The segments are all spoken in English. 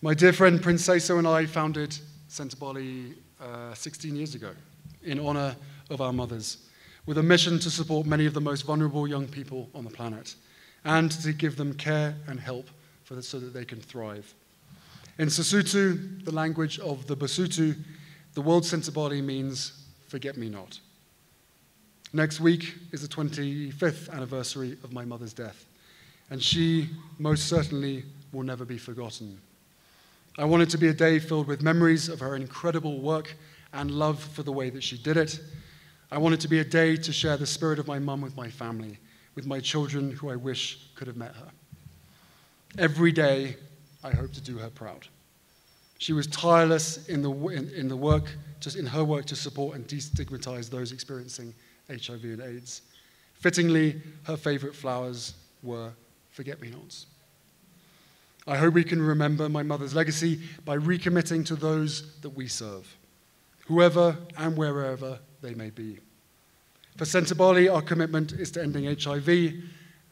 My dear friend Prince Seso and I founded Sentebale 16 years ago in honor of our mothers, with a mission to support many of the most vulnerable young people on the planet and to give them care and help so that they can thrive. In Sesotho, the language of the Basotho, the word Sentebale means forget-me-not. Next week is the 25th anniversary of my mother's death, and she most certainly will never be forgotten. I want it to be a day filled with memories of her incredible work and love for the way that she did it. I want it to be a day to share the spirit of my mum with my family, with my children who I wish could have met her. Every day, I hope to do her proud. She was tireless in her work to support and destigmatize those experiencing HIV and AIDS. Fittingly, her favorite flowers were forget-me-nots. I hope we can remember my mother's legacy by recommitting to those that we serve, whoever and wherever they may be. For Sentebale, our commitment is to ending HIV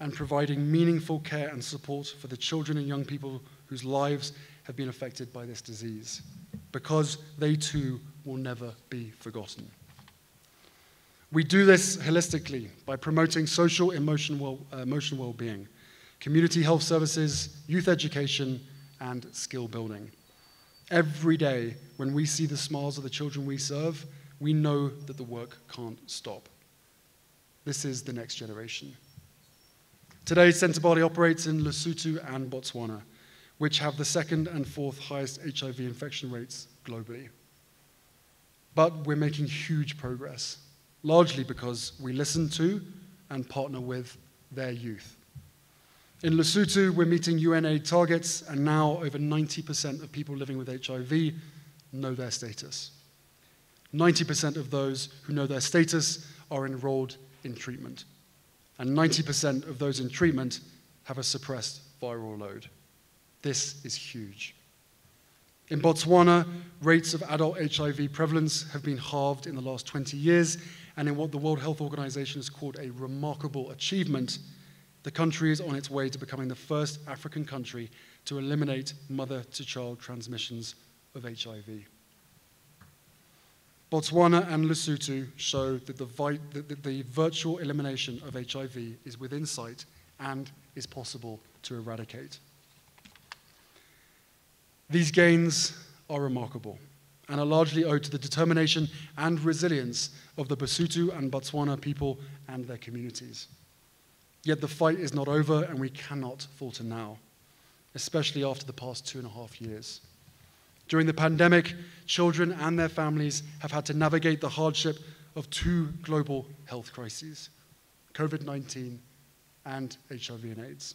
and providing meaningful care and support for the children and young people whose lives have been affected by this disease, because they too will never be forgotten. We do this holistically by promoting social emotional well-being, community health services, youth education, and skill building. Every day, when we see the smiles of the children we serve, we know that the work can't stop. This is the next generation. Today, Sentebale operates in Lesotho and Botswana, which have the second and fourth highest HIV infection rates globally. But we're making huge progress, largely because we listen to and partner with their youth. In Lesotho, we're meeting UNAIDS targets, and now over 90% of people living with HIV know their status. 90% of those who know their status are enrolled in treatment, and 90% of those in treatment have a suppressed viral load. This is huge. In Botswana, rates of adult HIV prevalence have been halved in the last 20 years, and in what the World Health Organization has called a remarkable achievement, the country is on its way to becoming the first African country to eliminate mother-to-child transmissions of HIV. Botswana and Lesotho show that the virtual elimination of HIV is within sight and is possible to eradicate. These gains are remarkable and are largely owed to the determination and resilience of the Basotho and Botswana people and their communities. Yet the fight is not over, and we cannot falter now, especially after the past 2.5 years. During the pandemic, children and their families have had to navigate the hardship of 2 global health crises, COVID-19 and HIV and AIDS,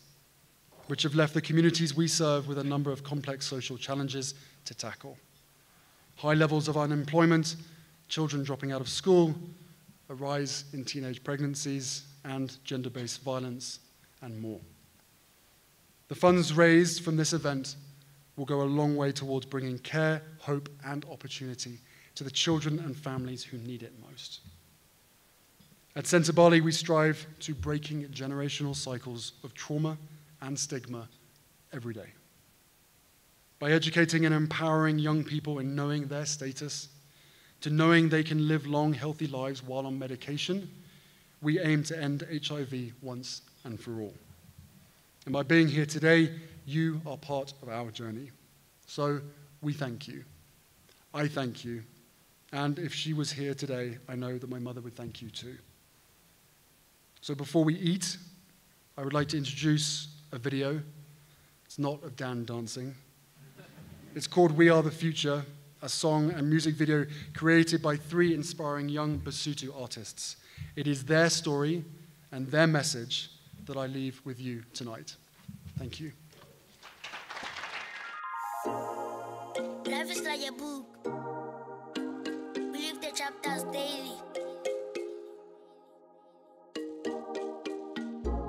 which have left the communities we serve with a number of complex social challenges to tackle. High levels of unemployment, children dropping out of school, a rise in teenage pregnancies, and gender-based violence, and more. The funds raised from this event will go a long way towards bringing care, hope, and opportunity to the children and families who need it most. At Sentebale, we strive to breaking generational cycles of trauma and stigma every day. By educating and empowering young people in knowing their status, to knowing they can live long, healthy lives while on medication, we aim to end HIV once and for all. And by being here today, you are part of our journey. So we thank you. I thank you. And if she was here today, I know that my mother would thank you too. So before we eat, I would like to introduce a video. It's not of Dan dancing. It's called We Are the Future, a song and music video created by 3 inspiring young Basotho artists. It is their story and their message that I leave with you tonight. Thank you. Life is like a book. We live the chapters daily.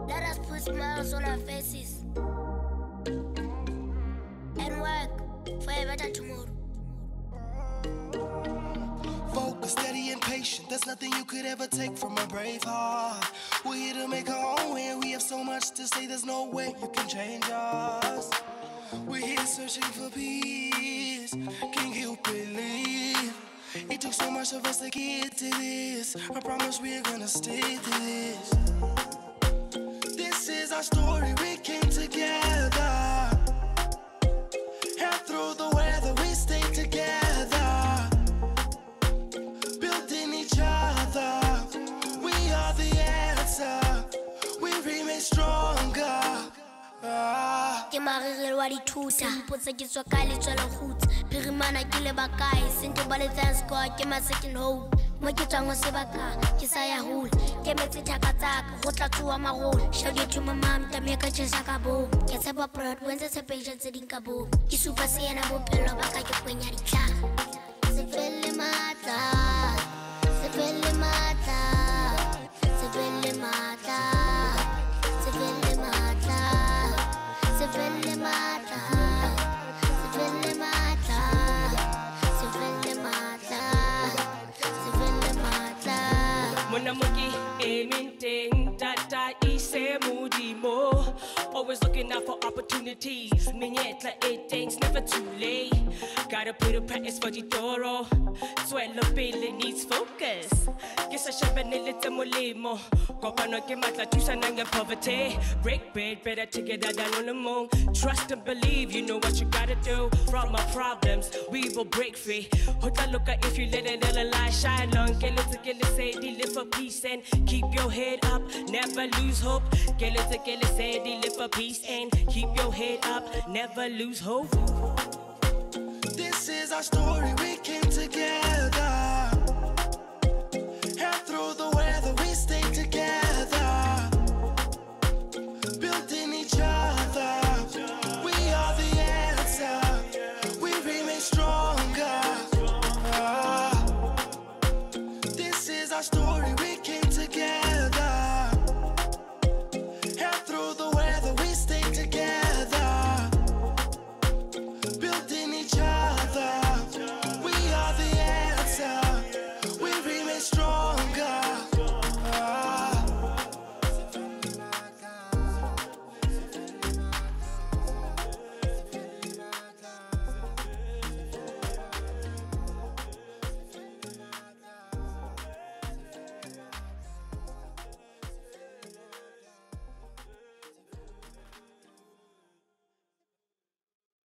Let us put smiles on our faces and work for a better tomorrow. Focus, steady and patient. There's nothing you could ever take from a brave heart. We're here to make our own way. We have so much to say, there's no way you can change us. We're here searching for peace. Can't help believe it took so much of us to get to this. I promise we're gonna stick to this. This is our story, we came together. And through the weather we stay together, building each other. We are the answer, we remain stronger. Ke marigelo wa dithuta mpotsa ke tswa ka letswa la khutsa phirimana ke le bakae Sentebale thanks God ke my second home mo ke tswang go sebaka ke sa ya hole ke metse thaka tsaka go tla tsuwa magolo shout out to my mom tame ka tshesa ka bo ke tshepa proud wenze tshepeja tse ding ka bo ke supa se yana bophelo ba ka ke kwenya ditla se felle matla se felle matla se felle matla se felle matla se felle matla se felle matla se felle matla se felle matla Mona moki eminting tata ise mudimo. Always looking out for opportunities. Minyetla 18's never too late. Gotta put a practice for the thorough. Swallow bill needs focus. Guess I should be little molimo. Kopano ke matla tusa nanga poverty. Break bread better together than on the moon. Trust and believe, you know what you gotta do. From our problems, we will break free. Hota looka if you let a little light shine on. Get it say live for peace and keep your head up. Never lose hope. Get it say live for peace and keep your head up. Never lose hope. This is our story, we came together.